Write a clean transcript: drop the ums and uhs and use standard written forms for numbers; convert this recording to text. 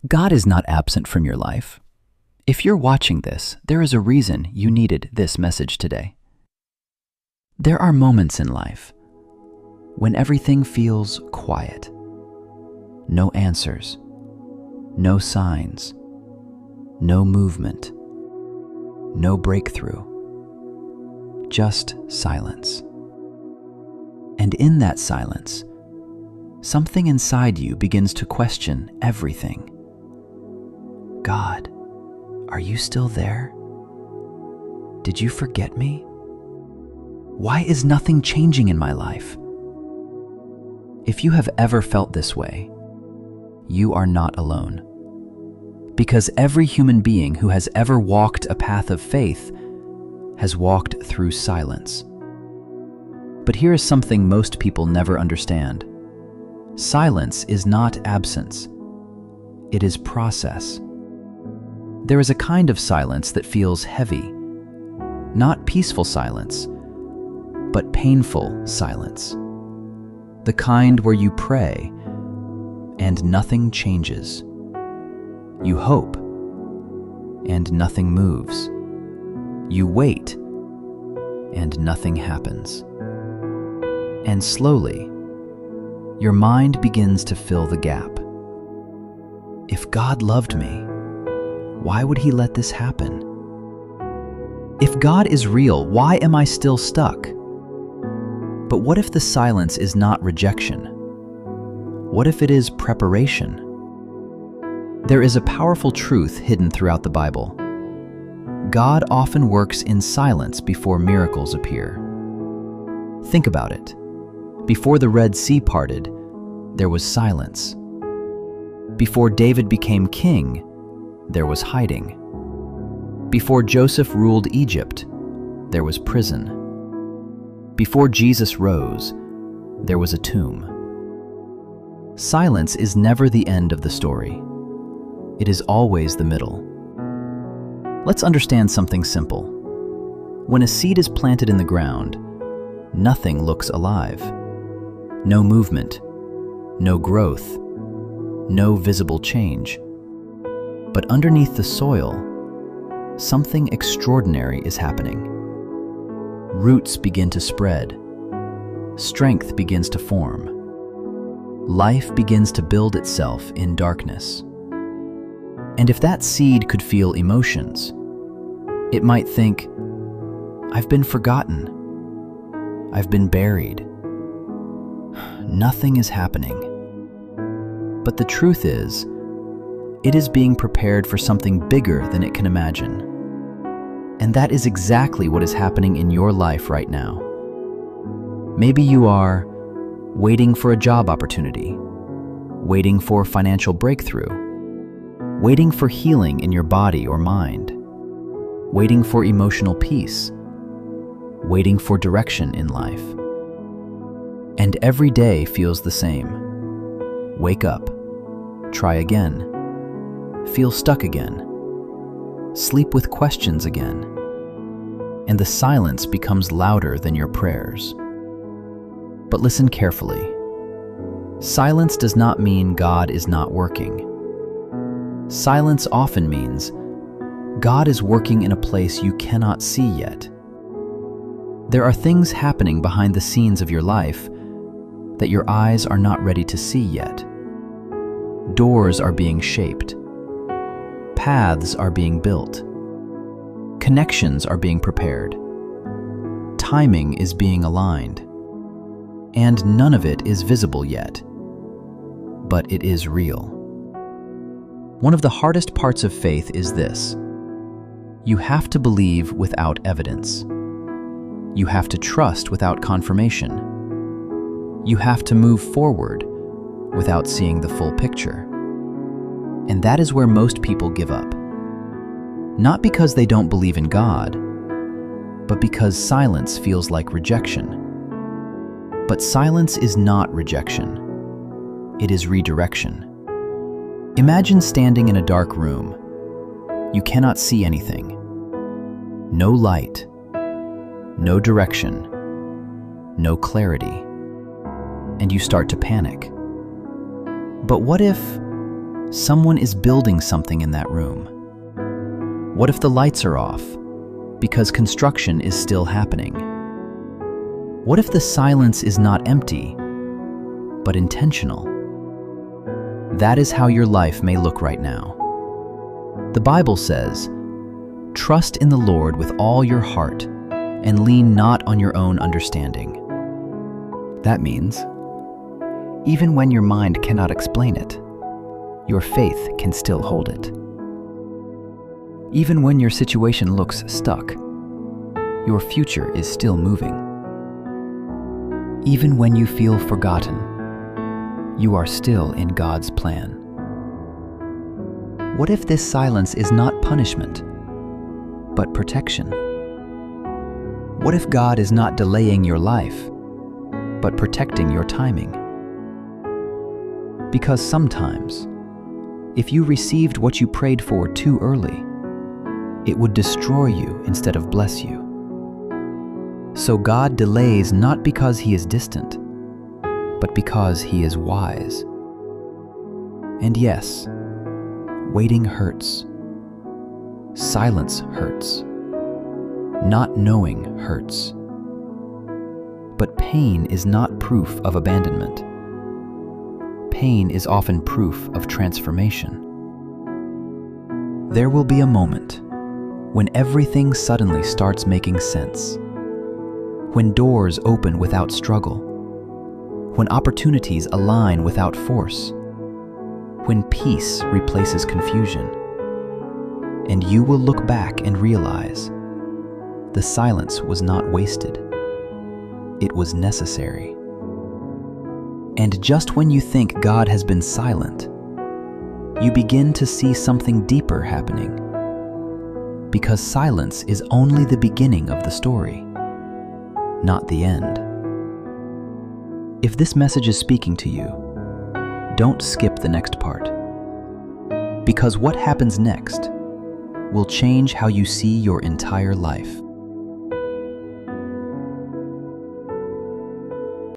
God is not absent from your life. If you're watching this, there is a reason you needed this message today. There are moments in life when everything feels quiet. No answers, no signs, no movement, no breakthrough, just silence. And in that silence, something inside you begins to question everything. God, are you still there? Did you forget me? Why is nothing changing in my life? If you have ever felt this way, you are not alone. Because every human being who has ever walked a path of faith has walked through silence. But here is something most people never understand. Silence is not absence. It is process. There is a kind of silence that feels heavy. Not peaceful silence, but painful silence. The kind where you pray and nothing changes. You hope and nothing moves. You wait and nothing happens. And slowly, your mind begins to fill the gap. If God loved me, why would He let this happen? If God is real, why am I still stuck? But what if the silence is not rejection? What if it is preparation? There is a powerful truth hidden throughout the Bible. God often works in silence before miracles appear. Think about it. Before the Red Sea parted, there was silence. Before David became king, there was hiding. Before Joseph ruled Egypt, there was prison. Before Jesus rose, there was a tomb. Silence is never the end of the story. It is always the middle. Let's understand something simple. When a seed is planted in the ground, nothing looks alive. No movement, no growth, no visible change. But underneath the soil, something extraordinary is happening. Roots begin to spread. Strength begins to form. Life begins to build itself in darkness. And if that seed could feel emotions, it might think, I've been forgotten. I've been buried. Nothing is happening. But the truth is, it is being prepared for something bigger than it can imagine. And that is exactly what is happening in your life right now. Maybe you are waiting for a job opportunity, waiting for financial breakthrough, waiting for healing in your body or mind, waiting for emotional peace, waiting for direction in life. And every day feels the same. Wake up, try again, feel stuck again, sleep with questions again, and the silence becomes louder than your prayers. But listen carefully. Silence does not mean God is not working. Silence often means God is working in a place you cannot see yet. There are things happening behind the scenes of your life that your eyes are not ready to see yet. Doors are being shaped. Paths are being built. Connections are being prepared. Timing is being aligned. And none of it is visible yet. But it is real. One of the hardest parts of faith is this. You have to believe without evidence. You have to trust without confirmation. You have to move forward without seeing the full picture. And that is where most people give up. Not because they don't believe in God, but because silence feels like rejection. But silence is not rejection. It is redirection. Imagine standing in a dark room. You cannot see anything. No light. No direction. No clarity. And you start to panic. But what if Someone is building something in that room. What if the lights are off because construction is still happening? What if the silence is not empty, but intentional? That is how your life may look right now. The Bible says, "Trust in the Lord with all your heart and lean not on your own understanding." That means, even when your mind cannot explain it, your faith can still hold it. Even when your situation looks stuck, your future is still moving. Even when you feel forgotten, you are still in God's plan. What if this silence is not punishment, but protection? What if God is not delaying your life, but protecting your timing? Because sometimes, if you received what you prayed for too early, it would destroy you instead of bless you. So God delays not because He is distant, but because He is wise. And yes, waiting hurts. Silence hurts. Not knowing hurts. But pain is not proof of abandonment. Pain is often proof of transformation. There will be a moment when everything suddenly starts making sense, when doors open without struggle, when opportunities align without force, when peace replaces confusion, and you will look back and realize the silence was not wasted. It was necessary. And just when you think God has been silent, you begin to see something deeper happening, because silence is only the beginning of the story, not the end. If this message is speaking to you, don't skip the next part, because what happens next will change how you see your entire life.